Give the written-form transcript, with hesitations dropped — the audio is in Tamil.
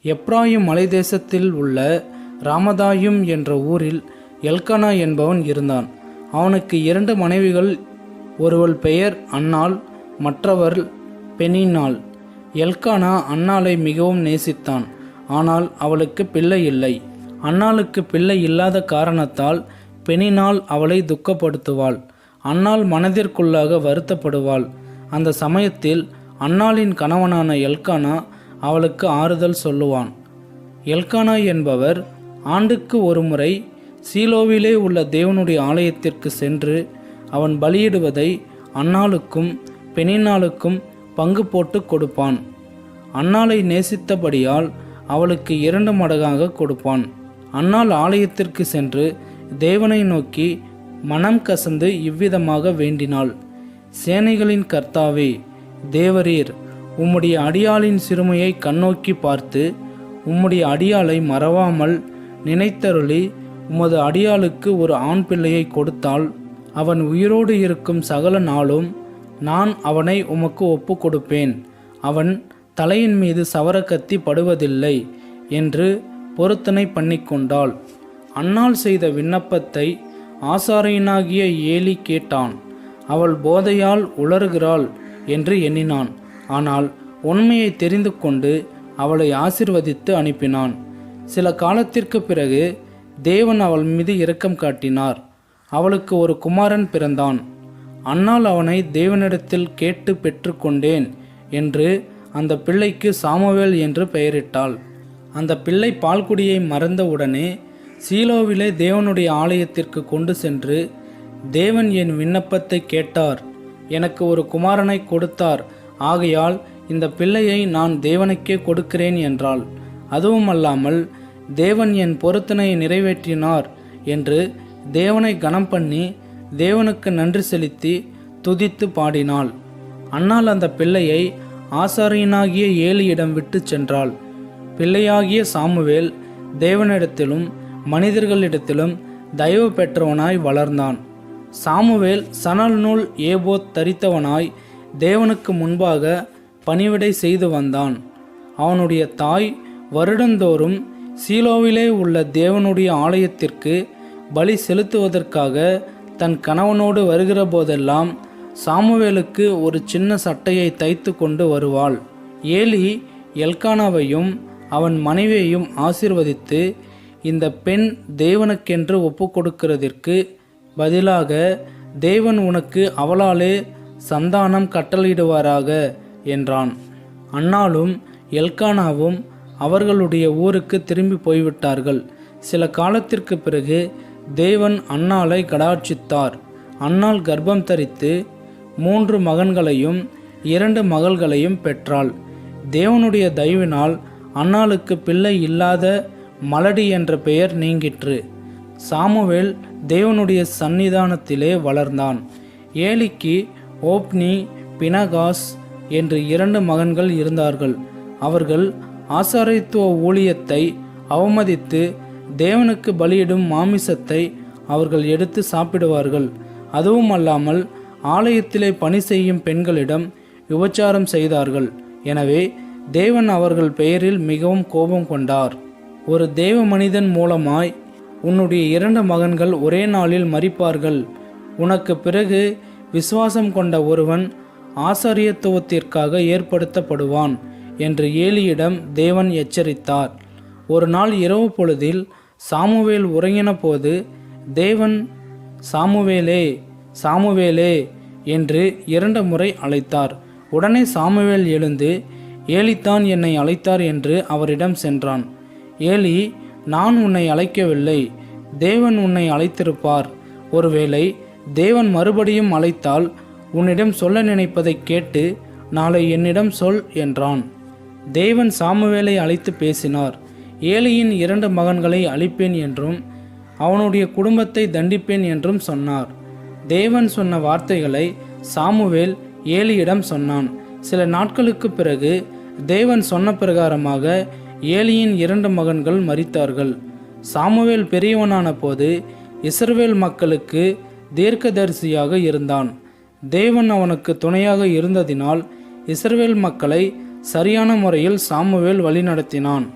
எப்ராயிம் மலைதேசத்தில் உள்ள ராமதாயும் என்ற ஊரில் எல்கானா என்பவன் இருந்தான். அவனுக்கு 2 மனைவிகள். ஒருவள் பெயர் அன்னாள், மற்றவர் பெனின்னாள். எல்கானா அன்னாளை மிகவும் நேசித்தான். ஆனால் அவளுக்கு பிள்ளை இல்லை. அன்னாளுக்கு பிள்ளை இல்லாத காரணத்தால் பெனின்னாள் அவளை துக்கப்படுத்துவாள். அன்னாள் மனதிற்குள்ளாக வருத்தப்படுவாள். அந்த சமயத்தில் அன்னாளின் கணவனான எல்கானா அவளுக்கு ஆறுதல் சொல்லுவான். எல்கானா என்பவர் ஆண்டுக்கு ஒரு முறை சீலோவிலே உள்ள தேவனுடைய ஆலயத்திற்கு சென்று அவன் பலியிடுவதை அன்னாளுக்கும் பெனின்னாளுக்கும் பங்கு போட்டு கொடுப்பான். அன்னாளை நேசித்தபடியால் அவளுக்கு 2 மடங்காக கொடுப்பான். அன்னாள் ஆலயத்திற்கு சென்று தேவனை நோக்கி மனம் கசந்து இவ்விதமாக வேண்டினாள். சேனைகளின் கர்த்தாவே, தேவரீர், உம்முடைய அடியாளின் சிறுமையை கண்ணோக்கி பார்த்து உம்முடைய அடியாளை மறவாமல் நினைத்தருளி உமது அடியாளுக்கு ஒரு ஆண் பிள்ளையை கொடுத்தால் அவன் உயிரோடு இருக்கும் சகல நாளும் நான் அவனை உமக்கு ஒப்பு கொடுப்பேன். அவன் தலையின் மீது சவரக்கத்தி படுவதில்லை என்று பொருத்தனை பண்ணிக்கொண்டாள். அன்னாள் செய்த விண்ணப்பத்தை ஆசாரியனாகிய ஏலி கேட்டான். அவள் போதையால் உளறுகிறாள் என்று எண்ணினான். ஆனால் உண்மையை தெரிந்து கொண்டு அவளை ஆசிர்வதித்து அனுப்பினான். சில காலத்திற்கு பிறகு தேவன் அவள் மீது இரக்கம் காட்டினார். அவளுக்கு ஒரு குமாரன் பிறந்தான். அன்னாள் அவனை தேவனிடத்தில் கேட்டு பெற்றுக்கொண்டேன் என்று அந்த பிள்ளைக்கு சாமுவேல் என்று பெயரிட்டாள். அந்த பிள்ளை பால்குடியை மறந்தவுடனே சீலோவிலே தேவனுடைய ஆலயத்திற்கு கொண்டு சென்று, தேவன் என் விண்ணப்பத்தை கேட்டார், எனக்கு ஒரு குமாரனை கொடுத்தார், ஆகையால் இந்த பிள்ளையை நான் தேவனுக்கே கொடுக்கிறேன் என்றாள். அதுவுமல்லாமல் தேவன் என் பொருத்தனையை நிறைவேற்றினார் என்று தேவனை கனம் பண்ணி தேவனுக்கு நன்றி செலுத்தி துதித்து பாடினாள். அன்னாள் அந்த பிள்ளையை ஆசாரியனாகிய ஏலியிடம் விட்டு சென்றாள். பிள்ளையாகிய சாமுவேல் தேவனிடத்திலும் மனிதர்களிடத்திலும் தயவு பெற்றவனாய் வளர்ந்தான். சாமுவேல் சணல் நூல் ஏபோத் தரித்தவனாய் தேவனுக்கு முன்பாக பணிவிடை செய்து வந்தான். அவனுடைய தாய் வருடந்தோறும் சீலோவிலே உள்ள தேவனுடைய ஆலயத்திற்கு பலி செலுத்துவதற்காக தன் கணவனோடு வருகிற போதெல்லாம் சாமுவேலுக்கு ஒரு சின்ன சட்டையை தைத்து கொண்டு வருவாள். ஏலி எல்கானாவையும் அவன் மனைவியையும் ஆசீர்வதித்து, இந்த பெண் தேவனுக்கென்று ஒப்பு கொடுக்கிறதற்கு பதிலாக தேவன் உனக்கு அவளாலே சந்தானம் கட்டளையிடுவாராக என்றான். அன்னாளும் எல்கானாவும் அவர்களுடைய ஊருக்கு திரும்பி போய்விட்டார்கள். சில காலத்திற்கு பிறகு தேவன் அன்னாளை கடாட்சித்தார். அன்னாள் கர்ப்பம் தரித்து 3 மகன்களையும் 2 மகள்களையும் பெற்றாள். தேவனுடைய தயவினால் அன்னாளுக்கு பிள்ளை இல்லாத மலடி என்ற பெயர் நீங்கிற்று. சாமுவேல் தேவனுடைய சந்நிதானத்திலே வளர்ந்தான். ஏலிக்கு ஓப்னி, பினகாஸ் என்று 2 மகன்கள் இருந்தார்கள். அவர்கள் ஆசாரியத்துவ ஊழியத்தை அவமதித்து தேவனுக்கு பலியிடும் மாமிசத்தை அவர்கள் எடுத்து சாப்பிடுவார்கள். அதுவும் அல்லாமல் ஆலயத்திலே பணி செய்யும் பெண்களிடம் விபச்சாரம் செய்தார்கள். எனவே தேவன் அவர்கள் பெயரில் மிகவும் கோபம் கொண்டார். ஒரு தேவ மனிதன் மூலமாய் உன்னுடைய 2 மகன்கள் ஒரே நாளில் மரிப்பார்கள். உனக்கு பிறகு விசுவாசம் கொண்ட ஒருவன் ஆசாரியத்துவத்திற்காக ஏற்படுத்தப்படுவான் என்று ஏலியிடம் தேவன் எச்சரித்தார். ஒரு நாள் இரவு பொழுதில் சாமுவேல் உறங்கின போது தேவன் சாமுவேலே, சாமுவேலே என்று 2 முறை அழைத்தார். உடனே சாமுவேல் எழுந்து, ஏலித்தான் என்னை அழைத்தார் என்று அவரிடம் சென்றான். ஏலி, நான் உன்னை அழைக்கவில்லை, தேவன் உன்னை அழைத்திருப்பார். ஒருவேளை தேவன் மறுபடியும் அழைத்தால் உன்னிடம் சொல்ல நினைப்பதை கேட்டு நாளை என்னிடம் சொல் என்றான். தேவன் சாமுவேலை அழைத்து பேசினார். ஏலியின் 2 மகன்களை அழிப்பேன் என்றும் அவனுடைய குடும்பத்தை தண்டிப்பேன் என்றும் சொன்னார். தேவன் சொன்ன வார்த்தைகளை சாமுவேல் ஏலியிடம் சொன்னான். சில நாட்களுக்கு பிறகு தேவன் சொன்ன பிரகாரமாக ஏலியின் 2 மகன்கள் மரித்தார்கள். சாமுவேல் பெரியவனான போது இஸ்ரவேல் மக்களுக்கு தீர்க்கதரிசியாக இருந்தான். தேவன் அவனுக்கு துணையாக இருந்ததினால் இஸ்ரவேல் மக்களை சரியான முறையில் சாமுவேல் வழிநடத்தினான்.